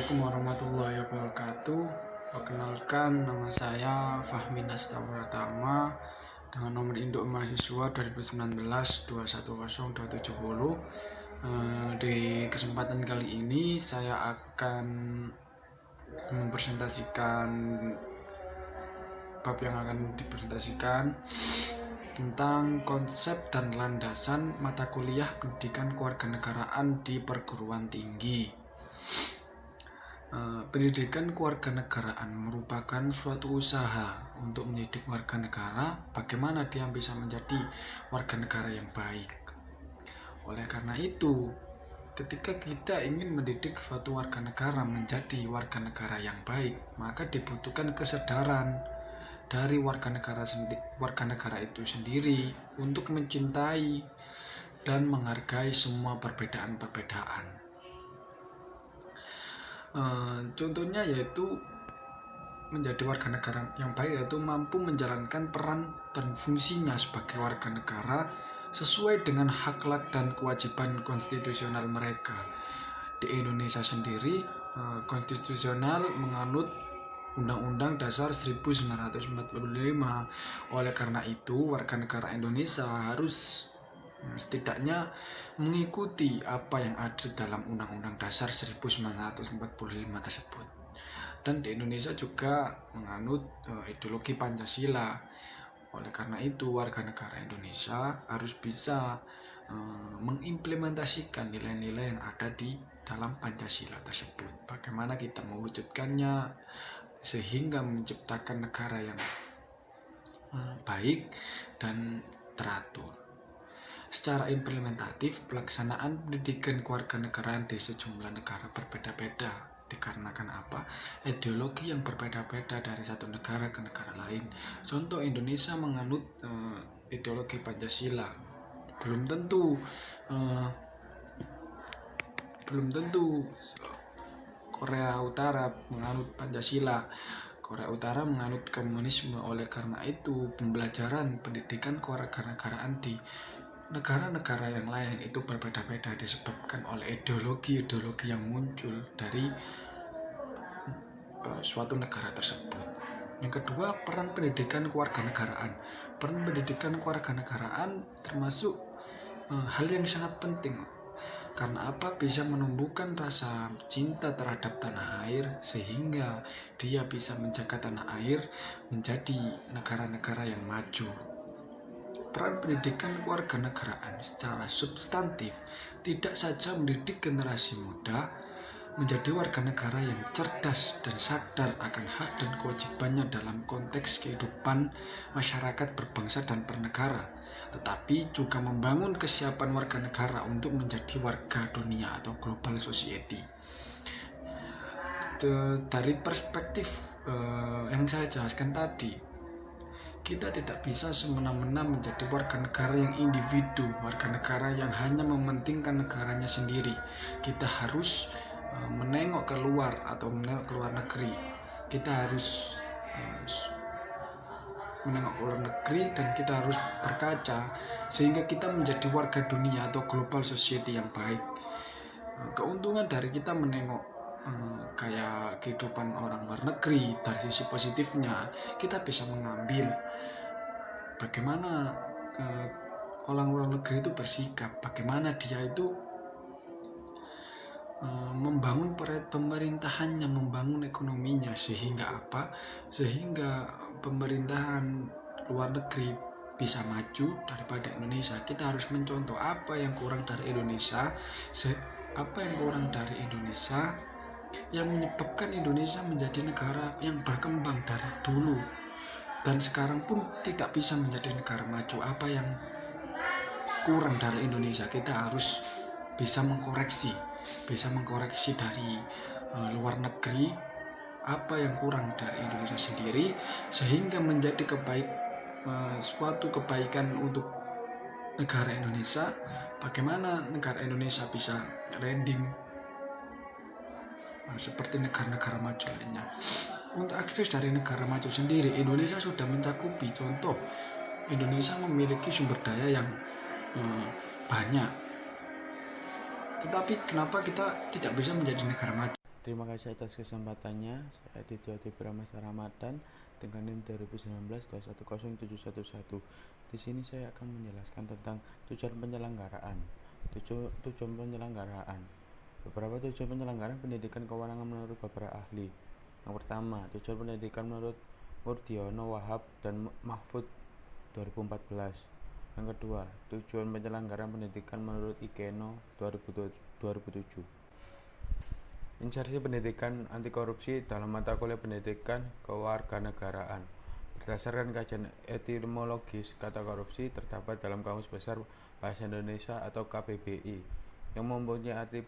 Assalamualaikum warahmatullahi wabarakatuh. Perkenalkan, nama saya Fahmi Nasta Pratama dengan nomor induk mahasiswa 2019-210270. Di kesempatan kali ini saya akan mempresentasikan bab yang akan dipresentasikan tentang konsep dan landasan mata kuliah pendidikan kewarganegaraan di perguruan tinggi. Pendidikan kewarganegaraan merupakan suatu usaha untuk mendidik warga negara bagaimana dia bisa menjadi warga negara yang baik. Oleh karena itu, ketika kita ingin mendidik suatu warga negara menjadi warga negara yang baik, maka dibutuhkan kesadaran dari warga negara itu sendiri untuk mencintai dan menghargai semua perbedaan-perbedaan. Contohnya yaitu menjadi warga negara yang baik yaitu mampu menjalankan peran dan fungsinya sebagai warga negara sesuai dengan hak dan kewajiban konstitusional mereka. Di Indonesia sendiri, konstitusional menganut Undang-Undang Dasar 1945. Oleh karena itu, warga negara Indonesia harus setidaknya mengikuti apa yang ada dalam Undang-Undang Dasar 1945 tersebut. Dan di Indonesia juga menganut ideologi Pancasila. Oleh karena itu, warga negara Indonesia harus bisa mengimplementasikan nilai-nilai yang ada di dalam Pancasila tersebut. Bagaimana kita mewujudkannya sehingga menciptakan negara yang baik dan teratur. Secara implementatif, pelaksanaan pendidikan kewarganegaraan di sejumlah negara berbeda-beda dikarenakan apa? Ideologi yang berbeda-beda dari satu negara ke negara lain. Contoh, Indonesia menganut ideologi Pancasila. Belum tentu Korea Utara menganut Pancasila. Korea Utara menganut komunisme. Oleh karena itu, pembelajaran pendidikan kewarganegaraan di negara-negara yang lain itu berbeda-beda disebabkan oleh ideologi yang muncul dari suatu negara tersebut. Yang kedua, peran pendidikan kewarganegaraan. Peran pendidikan kewarganegaraan termasuk hal yang sangat penting. Karena apa? Bisa menumbuhkan rasa cinta terhadap tanah air sehingga dia bisa menjaga tanah air menjadi negara-negara yang maju. Peran pendidikan kewarganegaraan secara substantif tidak saja mendidik generasi muda menjadi warga negara yang cerdas dan sadar akan hak dan kewajibannya dalam konteks kehidupan masyarakat berbangsa dan bernegara, tetapi juga membangun kesiapan warga negara untuk menjadi warga dunia atau global society. Dari perspektif yang saya jelaskan tadi, kita tidak bisa semena-mena menjadi warga negara yang individu, warga negara yang hanya mementingkan negaranya sendiri. Kita harus menengok keluar atau menengok ke luar negeri. Kita harus menengok ke luar negeri dan kita harus berkaca sehingga kita menjadi warga dunia atau global society yang baik. Keuntungan dari kita menengok kayak kehidupan orang luar negeri dari sisi positifnya, kita bisa mengambil bagaimana orang luar negeri itu bersikap, bagaimana dia itu membangun pemerintahannya, membangun ekonominya, sehingga apa? Sehingga pemerintahan luar negeri bisa maju daripada Indonesia. Kita harus mencontoh apa yang kurang dari Indonesia, yang menyebabkan Indonesia menjadi negara yang berkembang dari dulu dan sekarang pun tidak bisa menjadi negara maju. Apa yang kurang dari Indonesia, kita harus bisa mengkoreksi dari luar negeri apa yang kurang dari Indonesia sendiri sehingga menjadi suatu kebaikan untuk negara Indonesia. Bagaimana negara Indonesia bisa landing seperti negara-negara maju lainnya. Untuk akses dari negara maju sendiri, Indonesia sudah mencakupi. Contoh, Indonesia memiliki sumber daya yang banyak. Tetapi kenapa kita tidak bisa menjadi negara maju? Terima kasih atas kesempatannya. Saya Tito Adi Pramasa Ramadan dengan NIM 2019-210711. Di sini saya akan menjelaskan tentang tujuan penyelenggaraan. Tujuan penyelenggaraan. Beberapa tujuan penyelenggaraan pendidikan kewenangan menurut beberapa ahli. Yang pertama, tujuan pendidikan menurut Murdiono, Wahab, dan Mahfud 2014. Yang kedua, tujuan penyelenggaraan pendidikan menurut Ikeno 2007. Insersi pendidikan anti korupsi dalam mata kuliah pendidikan kewarganegaraan. Berdasarkan kajian etimologis, kata korupsi terdapat dalam Kamus Besar Bahasa Indonesia atau KBBI yang mempunyai arti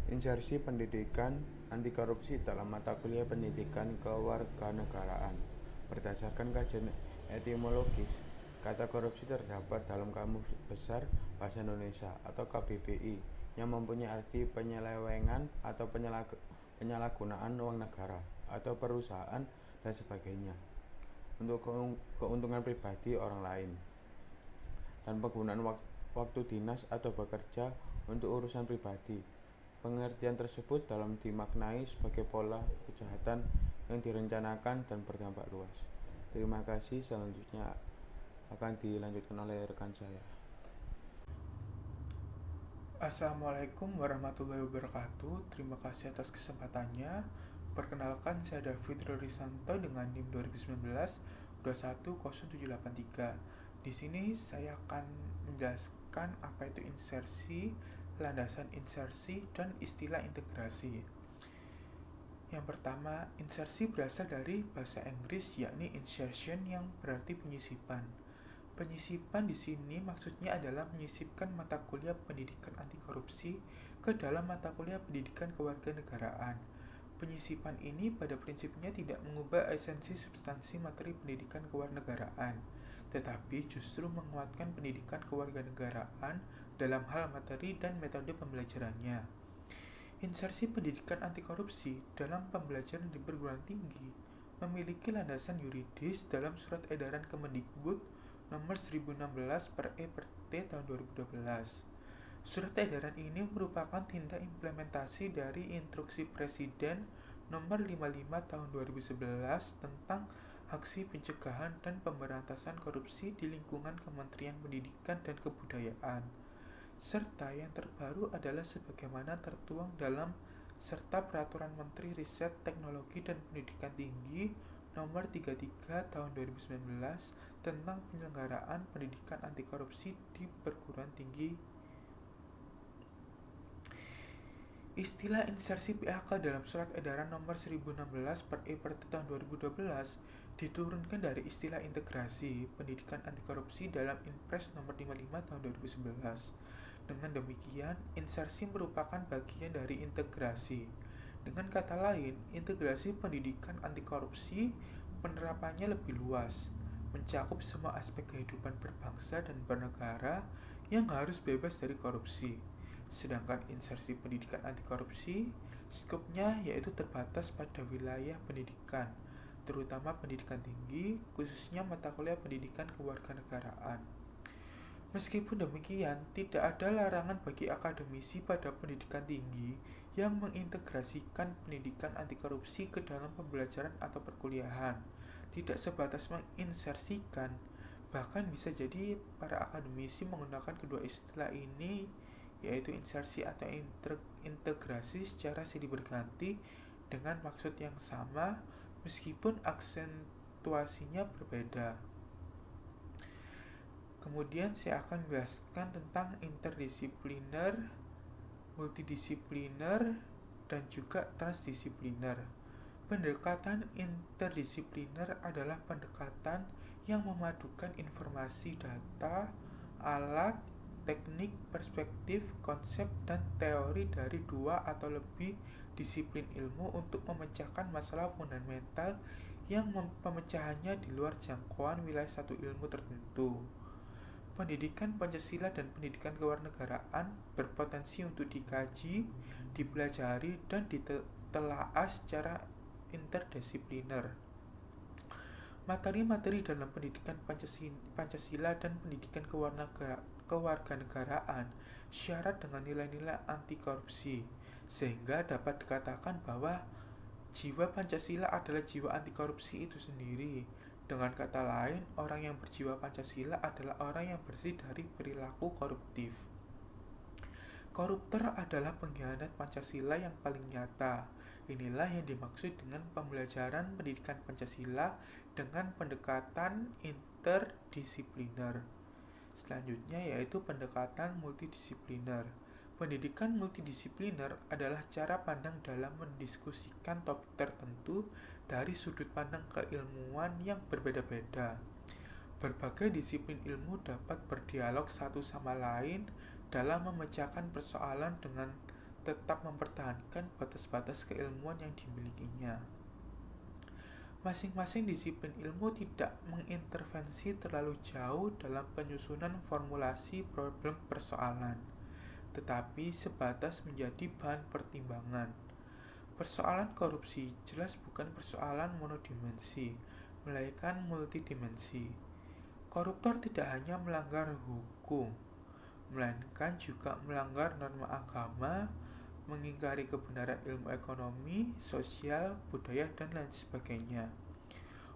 insersi pendidikan anti korupsi dalam mata kuliah pendidikan kewarganegaraan. Berdasarkan kajian etimologis, kata korupsi terdapat dalam Kamus Besar Bahasa Indonesia atau KBBI yang mempunyai arti penyelewengan atau penyalahgunaan uang negara atau perusahaan dan sebagainya untuk keuntungan pribadi orang lain, dan penggunaan waktu dinas atau bekerja untuk urusan pribadi. Pengertian tersebut dalam dimaknai sebagai pola kejahatan yang direncanakan dan berdampak luas. Terima kasih. Selanjutnya akan dilanjutkan oleh rekan saya. Assalamualaikum warahmatullahi wabarakatuh. Terima kasih atas kesempatannya. Perkenalkan, saya David Rorisanto dengan NIM 2019-210783. Di sini saya akan menjelaskan apa itu insersi, landasan insersi, dan istilah integrasi. Yang pertama, insersi berasal dari bahasa Inggris yakni insertion yang berarti penyisipan. Penyisipan di sini maksudnya adalah menyisipkan mata kuliah pendidikan anti korupsi ke dalam mata kuliah pendidikan kewarganegaraan. Penyisipan ini pada prinsipnya tidak mengubah esensi substansi materi pendidikan kewarganegaraan, tetapi justru menguatkan pendidikan kewarganegaraan dalam hal materi dan metode pembelajarannya. Insersi pendidikan anti korupsi dalam pembelajaran di perguruan tinggi memiliki landasan yuridis dalam Surat Edaran Kemendikbud nomor 1016/E/T tahun 2012. Surat edaran ini merupakan tindak implementasi dari Instruksi Presiden nomor 55 tahun 2011 tentang aksi pencegahan dan pemberantasan korupsi di lingkungan Kementerian Pendidikan dan Kebudayaan. Serta yang terbaru adalah sebagaimana tertuang dalam serta Peraturan Menteri Riset, Teknologi dan Pendidikan Tinggi nomor 33 tahun 2019 tentang penyelenggaraan pendidikan anti korupsi di perguruan tinggi. Istilah insersi PAK dalam Surat Edaran nomor 1016/E/T tahun 2012 diturunkan dari istilah integrasi pendidikan anti korupsi dalam Inpres nomor 55 tahun 2011. Dengan demikian, insersi merupakan bagian dari integrasi. Dengan kata lain, integrasi pendidikan anti korupsi penerapannya lebih luas, mencakup semua aspek kehidupan berbangsa dan bernegara yang harus bebas dari korupsi. Sedangkan insersi pendidikan anti korupsi, skopnya yaitu terbatas pada wilayah pendidikan, terutama pendidikan tinggi, khususnya mata kuliah pendidikan kewarganegaraan. Meskipun demikian, tidak ada larangan bagi akademisi pada pendidikan tinggi yang mengintegrasikan pendidikan anti korupsi ke dalam pembelajaran atau perkuliahan. Tidak sebatas menginsersikan, bahkan bisa jadi para akademisi menggunakan kedua istilah ini, yaitu insersi atau integrasi secara silih berganti dengan maksud yang sama meskipun aksentuasinya berbeda. Kemudian saya akan menjelaskan tentang interdisipliner, multidisipliner, dan juga transdisipliner. Pendekatan interdisipliner adalah pendekatan yang memadukan informasi, data, alat, teknik, perspektif, konsep, dan teori dari dua atau lebih disiplin ilmu untuk memecahkan masalah fundamental yang pemecahannya di luar jangkauan wilayah satu ilmu tertentu. Pendidikan Pancasila dan pendidikan kewarganegaraan berpotensi untuk dikaji, dipelajari, dan ditelaah secara interdisipliner. Materi-materi dalam pendidikan Pancasila dan pendidikan kewarganegaraan syarat dengan nilai-nilai anti korupsi, sehingga dapat dikatakan bahwa jiwa Pancasila adalah jiwa anti korupsi itu sendiri. Dengan kata lain, orang yang berjiwa Pancasila adalah orang yang bersih dari perilaku koruptif. Koruptor adalah pengkhianat Pancasila yang paling nyata. Inilah yang dimaksud dengan pembelajaran pendidikan Pancasila dengan pendekatan interdisipliner. Selanjutnya yaitu pendekatan multidisipliner. Pendidikan multidisipliner adalah cara pandang dalam mendiskusikan topik tertentu dari sudut pandang keilmuan yang berbeda-beda. Berbagai disiplin ilmu dapat berdialog satu sama lain dalam memecahkan persoalan dengan tetap mempertahankan batas-batas keilmuan yang dimilikinya. Masing-masing disiplin ilmu tidak mengintervensi terlalu jauh dalam penyusunan formulasi problem persoalan, tetapi sebatas menjadi bahan pertimbangan. Persoalan korupsi jelas bukan persoalan monodimensi, melainkan multidimensi. Koruptor tidak hanya melanggar hukum, melainkan juga melanggar norma agama, mengingkari kebenaran ilmu ekonomi, sosial, budaya, dan lain sebagainya.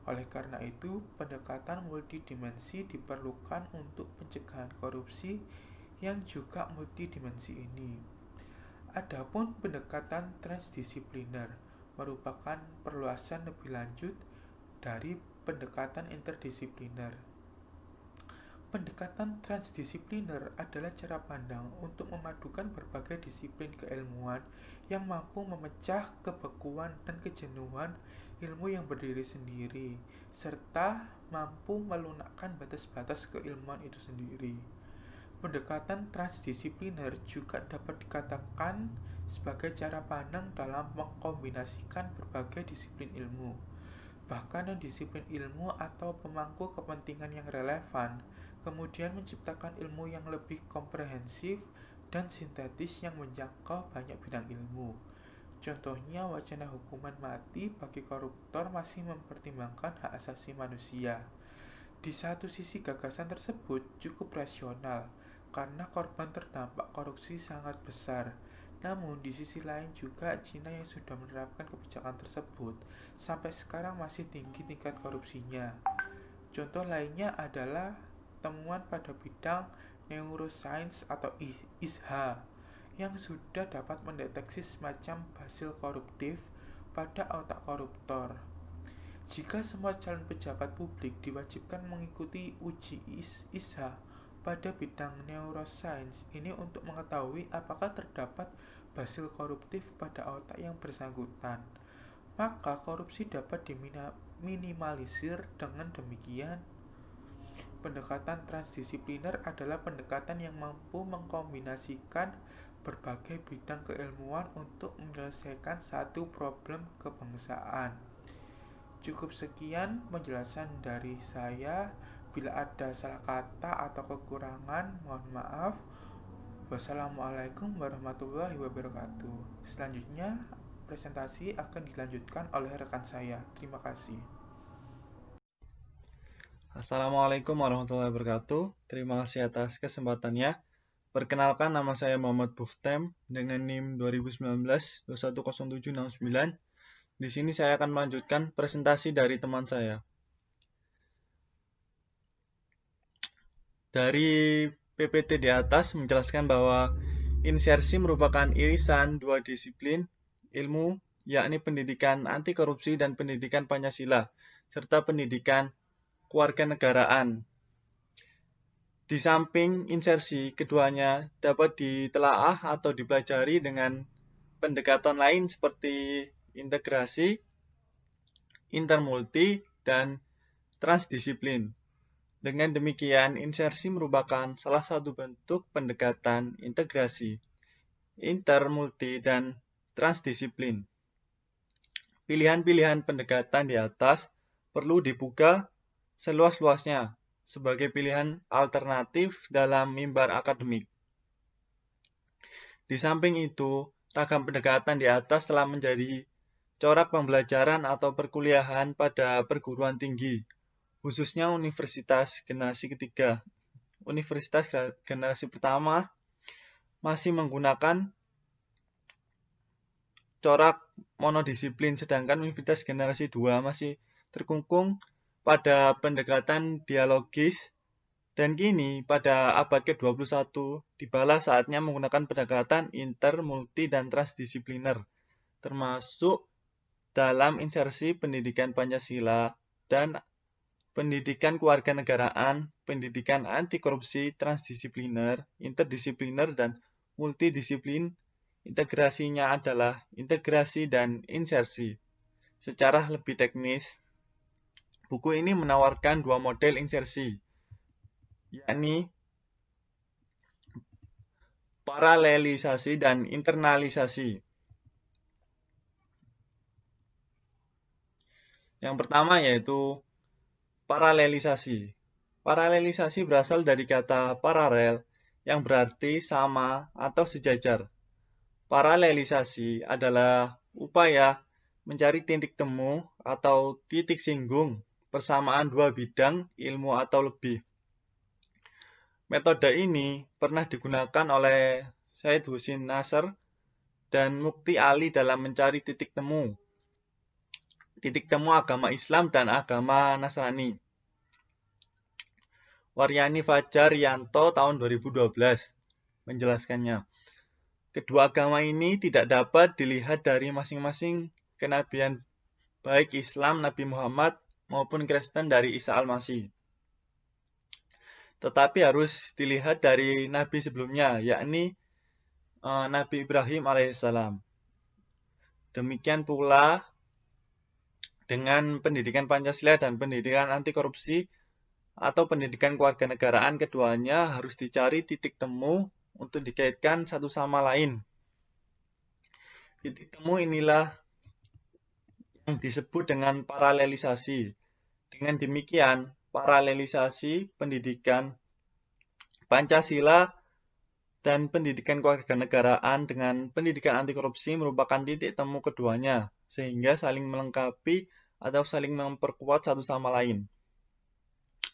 Oleh karena itu, pendekatan multidimensi diperlukan untuk pencegahan korupsi yang juga multidimensi ini. Adapun pendekatan transdisipliner merupakan perluasan lebih lanjut dari pendekatan interdisipliner. Pendekatan transdisipliner adalah cara pandang untuk memadukan berbagai disiplin keilmuan yang mampu memecah kebekuan dan kejenuhan ilmu yang berdiri sendiri, serta mampu melunakkan batas-batas keilmuan itu sendiri. Pendekatan transdisipliner juga dapat dikatakan sebagai cara pandang dalam mengkombinasikan berbagai disiplin ilmu, bahkan non-disiplin ilmu atau pemangku kepentingan yang relevan, kemudian menciptakan ilmu yang lebih komprehensif dan sintetis yang menjangkau banyak bidang ilmu. Contohnya, wacana hukuman mati bagi koruptor masih mempertimbangkan hak asasi manusia. Di satu sisi, gagasan tersebut cukup rasional, karena korban terdampak korupsi sangat besar. Namun, di sisi lain juga Cina yang sudah menerapkan kebijakan tersebut sampai sekarang masih tinggi tingkat korupsinya. Contoh lainnya adalah temuan pada bidang neuroscience atau ISHA yang sudah dapat mendeteksi semacam basil koruptif pada otak koruptor. Jika semua calon pejabat publik diwajibkan mengikuti uji ISHA pada bidang neuroscience ini untuk mengetahui apakah terdapat basil koruptif pada otak yang bersangkutan, maka korupsi dapat diminimalisir. Dengan demikian, pendekatan transdisipliner adalah pendekatan yang mampu mengkombinasikan berbagai bidang keilmuan untuk menyelesaikan satu problem kebangsaan. Cukup sekian penjelasan dari saya. Bila ada salah kata atau kekurangan, mohon maaf. Wassalamualaikum warahmatullahi wabarakatuh. Selanjutnya, presentasi akan dilanjutkan oleh rekan saya. Terima kasih. Assalamualaikum warahmatullahi wabarakatuh. Terima kasih atas kesempatannya. Perkenalkan, nama saya Muhammad Buftem dengan NIM 2019-210769. Di sini saya akan melanjutkan presentasi dari teman saya. Dari PPT di atas menjelaskan bahwa insersi merupakan irisan dua disiplin ilmu, yakni pendidikan anti korupsi dan pendidikan Pancasila, serta pendidikan kewarganegaraan. Di samping insersi, keduanya dapat ditelaah atau dipelajari dengan pendekatan lain seperti integrasi, intermulti, dan transdisiplin. Dengan demikian, insersi merupakan salah satu bentuk pendekatan integrasi, intermulti, dan transdisiplin. Pilihan-pilihan pendekatan di atas perlu dibuka seluas-luasnya sebagai pilihan alternatif dalam mimbar akademik. Di samping itu, ragam pendekatan di atas telah menjadi corak pembelajaran atau perkuliahan pada perguruan tinggi, khususnya Universitas Generasi Ketiga. universitas generasi pertama masih menggunakan corak monodisiplin, sedangkan universitas generasi 2 masih terkungkung pada pendekatan dialogis. Dan kini, pada abad ke-21, tibalah saatnya menggunakan pendekatan inter, multi, dan transdisipliner, termasuk dalam insersi pendidikan Pancasila dan pendidikan kewarganegaraan, pendidikan anti korupsi, transdisipliner, interdisipliner, dan multidisiplin. Integrasinya adalah integrasi dan insersi. Secara lebih teknis, buku ini menawarkan dua model insersi, yakni paralelisasi dan internalisasi. Yang pertama yaitu paralelisasi. Paralelisasi berasal dari kata paralel yang berarti sama atau sejajar. Paralelisasi adalah upaya mencari titik temu atau titik singgung persamaan dua bidang ilmu atau lebih. Metode ini pernah digunakan oleh Syed Hussein Nasr dan Mukti Ali dalam mencari titik temu agama Islam dan agama Nasrani. Waryani Fajar Yanto tahun 2012 menjelaskannya. Kedua agama ini tidak dapat dilihat dari masing-masing kenabian baik Islam Nabi Muhammad maupun Kristen dari Isa Al-Masih. Tetapi harus dilihat dari nabi sebelumnya, yakni Nabi Ibrahim alaihissalam. Demikian pula dengan pendidikan Pancasila dan pendidikan anti korupsi atau pendidikan kewarganegaraan, keduanya harus dicari titik temu untuk dikaitkan satu sama lain. Titik temu inilah yang disebut dengan paralelisasi. Dengan demikian, paralelisasi pendidikan Pancasila dan pendidikan kewarganegaraan dengan pendidikan anti korupsi merupakan titik temu keduanya, sehingga saling melengkapi atau saling memperkuat satu sama lain.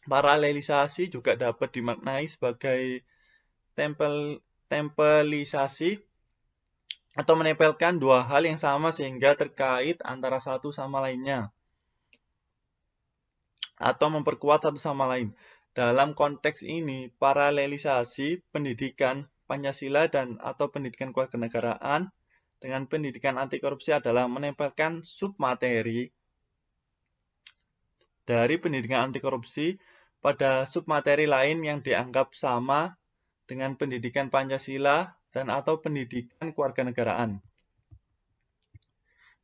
Paralelisasi juga dapat dimaknai sebagai tempelisasi atau menempelkan dua hal yang sama sehingga terkait antara satu sama lainnya atau memperkuat satu sama lain. Dalam konteks ini, paralelisasi pendidikan Pancasila dan atau pendidikan kewarganegaraan dengan pendidikan anti korupsi adalah menempelkan submateri dari pendidikan anti korupsi pada submateri lain yang dianggap sama dengan pendidikan Pancasila dan atau pendidikan kewarganegaraan.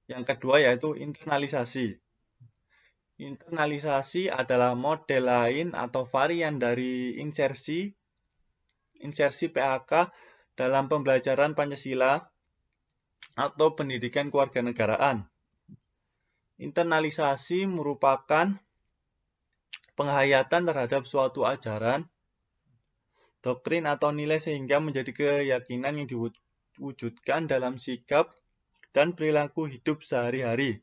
Yang kedua yaitu internalisasi. Internalisasi adalah model lain atau varian dari insersi PAK dalam pembelajaran Pancasila atau pendidikan kewarganegaraan. Internalisasi merupakan penghayatan terhadap suatu ajaran, doktrin atau nilai sehingga menjadi keyakinan yang diwujudkan dalam sikap dan perilaku hidup sehari-hari.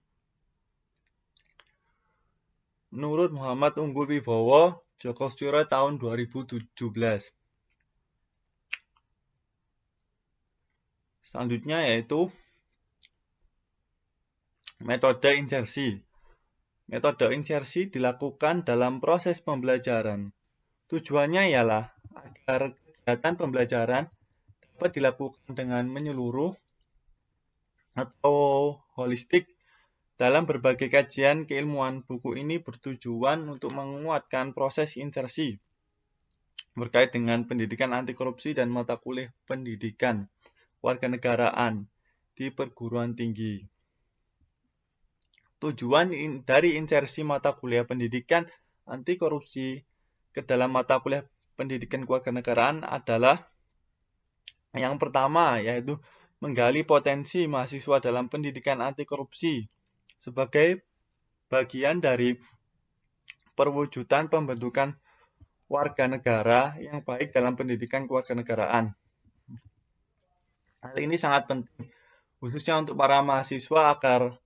Menurut Muhammad Unggul Wibowo, Joko Stiro tahun 2017. Selanjutnya yaitu metode insersi. Metode insersi dilakukan dalam proses pembelajaran. Tujuannya ialah agar kegiatan pembelajaran dapat dilakukan dengan menyeluruh atau holistik. Dalam berbagai kajian keilmuan, buku ini bertujuan untuk menguatkan proses insersi berkait dengan pendidikan anti korupsi dan mata kuliah pendidikan warganegaraan di perguruan tinggi. Tujuan dari insersi mata kuliah pendidikan anti korupsi ke dalam mata kuliah pendidikan kewarganegaraan adalah yang pertama, yaitu menggali potensi mahasiswa dalam pendidikan anti korupsi sebagai bagian dari perwujudan pembentukan warga negara yang baik dalam pendidikan kewarganegaraan. Hal ini sangat penting, khususnya untuk para mahasiswa agar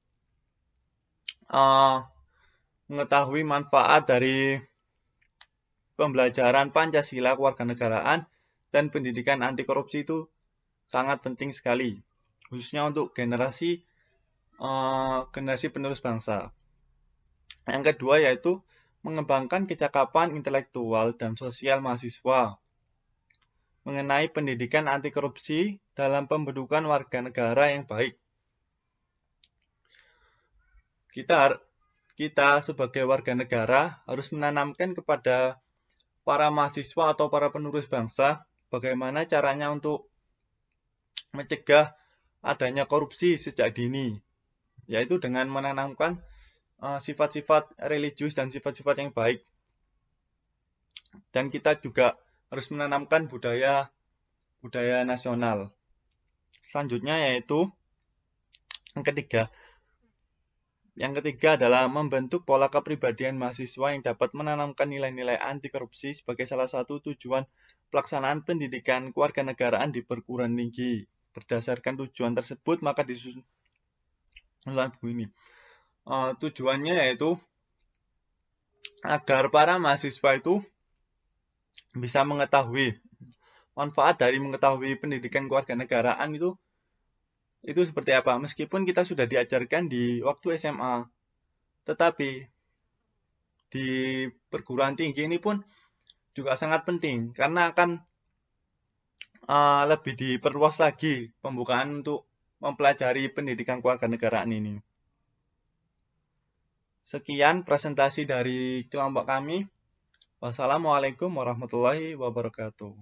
mengetahui manfaat dari pembelajaran Pancasila, kewarganegaraan, dan pendidikan anti korupsi itu sangat penting sekali, khususnya untuk generasi penerus bangsa. Yang kedua yaitu mengembangkan kecakapan intelektual dan sosial mahasiswa mengenai pendidikan anti korupsi dalam pembentukan warga negara yang baik. Kita sebagai warga negara harus menanamkan kepada para mahasiswa atau para penerus bangsa bagaimana caranya untuk mencegah adanya korupsi sejak dini, yaitu dengan menanamkan sifat-sifat religius dan sifat-sifat yang baik. Dan kita juga harus menanamkan budaya nasional. Selanjutnya yaitu yang ketiga adalah membentuk pola kepribadian mahasiswa yang dapat menanamkan nilai-nilai anti korupsi sebagai salah satu tujuan pelaksanaan pendidikan kewarganegaraan di perguruan tinggi. Berdasarkan tujuan tersebut maka disusun buku ini. Tujuannya yaitu agar para mahasiswa itu bisa mengetahui manfaat dari mengetahui pendidikan kewarganegaraan itu seperti apa. Meskipun kita sudah diajarkan di waktu SMA, tetapi di perguruan tinggi ini pun juga sangat penting karena akan lebih diperluas lagi pembukaan untuk mempelajari pendidikan kewarganegaraan ini. Sekian presentasi dari kelompok kami. Wassalamualaikum warahmatullahi wabarakatuh.